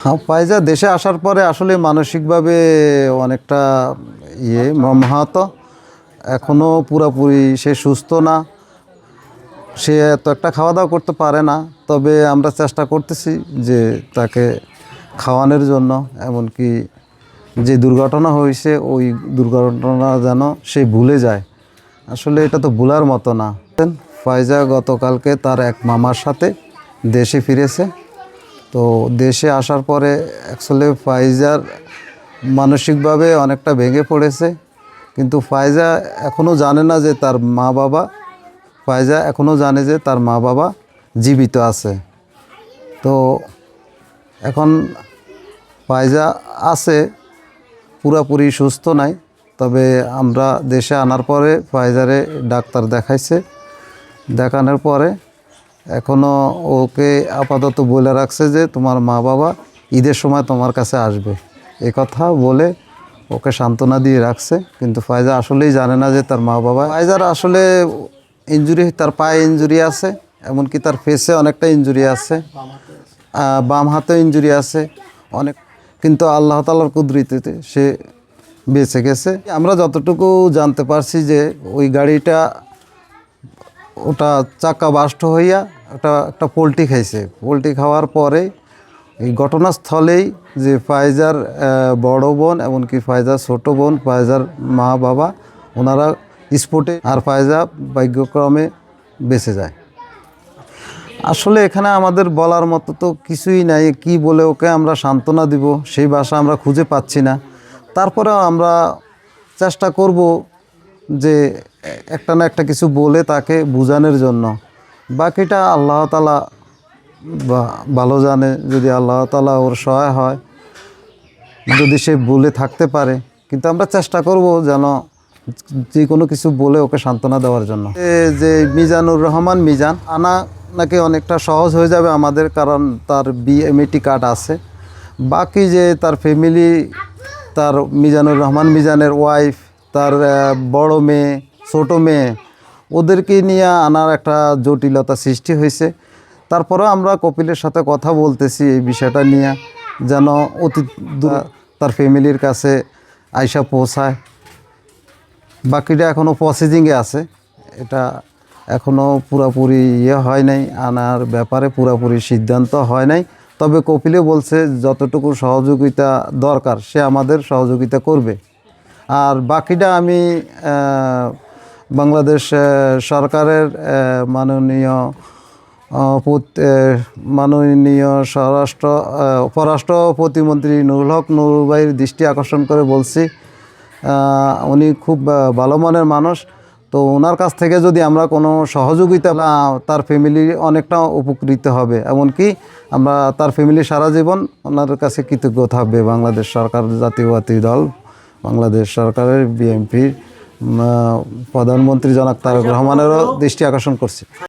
ফাইজা দেশে আসার পরে আসলে মানসিকভাবে অনেকটা মর্মাহত। এখনও পুরোপুরি সে সুস্থ না, সে এত একটা খাওয়া দাওয়া করতে পারে না। তবে আমরা চেষ্টা করতেছি যে তাকে খাওয়ানোর জন্য, এমনকি যে দুর্ঘটনা হয়েছে ওই দুর্ঘটনা যেন সে ভুলে যায়। আসলে এটা তো ভুলার মতো না। ফাইজা গতকালকে তার এক মামার সাথে দেশে ফিরেছে। তো দেশে আসার পরে অ্যাকচুয়ালি ফাইজার মানসিকভাবে অনেকটা ভেঙে পড়েছে, কিন্তু ফাইজা এখনও জানে না যে তার মা বাবা, ফাইজা এখনও জানে যে তার মা বাবা জীবিত আছে। তো এখন ফাইজা আছে, পুরোপুরি সুস্থ নাই। তবে আমরা দেশে আনার পরে ফাইজারে ডাক্তার দেখানোর পরে এখনও ওকে আপাতত বলে রাখছে যে তোমার মা বাবা ঈদের সময় তোমার কাছে আসবে, এ কথা বলে ওকে সান্ত্বনা দিয়ে রাখছে। কিন্তু ফাইজা আসলেই জানে না যে তার মা বাবা। ফাইজার আসলে ইনজুরি, তার পায়ে ইনজুরি আছে, এমনকি তার ফেসে অনেকটা ইনজুরি আছে, বাম হাতে ইনজুরি আছে অনেক, কিন্তু আল্লাহ তাআলার কুদরতিতে সে বেঁচে গেছে। আমরা যতটুকু জানতে পারছি যে ওই গাড়িটা, ওটা চাকা বাস্ট হইয়া একটা পোল্ট্রি খাইছে। পোল্ট্রি খাওয়ার পরে এই ঘটনাস্থলেই যে ফাইজার বড় বোন, এমনকি ফাইজার ছোট বোন, ফাইজার মা বাবা, ওনারা স্পটে, আর ফাইজা ভাগ্যক্রমে বেঁচে যায়। আসলে এখানে আমাদের বলার মতো তো কিছুই নাই, কি বলে ওকে আমরা সান্ত্বনা দিব সেই ভাষা আমরা খুঁজে পাচ্ছি না। তারপরেও আমরা চেষ্টা করব যে একটা না একটা কিছু বলে তাকে বোঝানোর জন্য। বাকিটা আল্লাহ তাআলা ভালো জানে, যদি আল্লাহ তাআলা ওর সহায় হয়, যদি সে বলে থাকতে পারে। কিন্তু আমরা চেষ্টা করব যেন যে কোনো কিছু বলে ওকে সান্ত্বনা দেওয়ার জন্য। যে মিজানুর রহমান মিজান আনা নাকি অনেকটা সহজ হয়ে যাবে আমাদের, কারণ তার বিএমইটি কার্ড আছে। বাকি যে তার ফ্যামিলি, তার মিজানুর রহমান মিজানের ওয়াইফ, তার বড় মেয়ে, ছোট মেয়ে, ওদেরকে নিয়ে আনার একটা জটিলতা সৃষ্টি হয়েছে। তারপরেও আমরা কপিলের সাথে কথা বলতেছি এই বিষয়টা নিয়ে, যেন অতি তার ফ্যামিলির কাছে আইসা পৌঁছায়। বাকিটা এখনও প্রসেসিংয়ে আছে, এটা এখনও পুরোপুরি হয় নাই, আনার ব্যাপারে পুরোপুরি সিদ্ধান্ত হয় নাই। তবে কপিলে বলছে যতটুকু সহযোগিতা দরকার সে আমাদের সহযোগিতা করবে। আর বাকিটা আমি বাংলাদেশ সরকারের মাননীয় পররাষ্ট্র প্রতিমন্ত্রী নুরুল হক নুরু ভাইয়ের দৃষ্টি আকর্ষণ করে বলছি। উনি খুব ভালো মনের মানুষ। তো ওনার কাছ থেকে যদি আমরা কোনো সহযোগিতা, তার ফ্যামিলি অনেকটা উপকৃত হবে। এমনকি আমরা তার ফ্যামিলি সারা জীবন ওনার কাছে কৃতজ্ঞ থাকবে। বাংলাদেশ সরকার, জাতীয়তাবাদী দল বাংলাদেশ সরকারের বিএনপির প্রধানমন্ত্রী জনাব তারেক রহমানেরও দৃষ্টি আকর্ষণ করছি।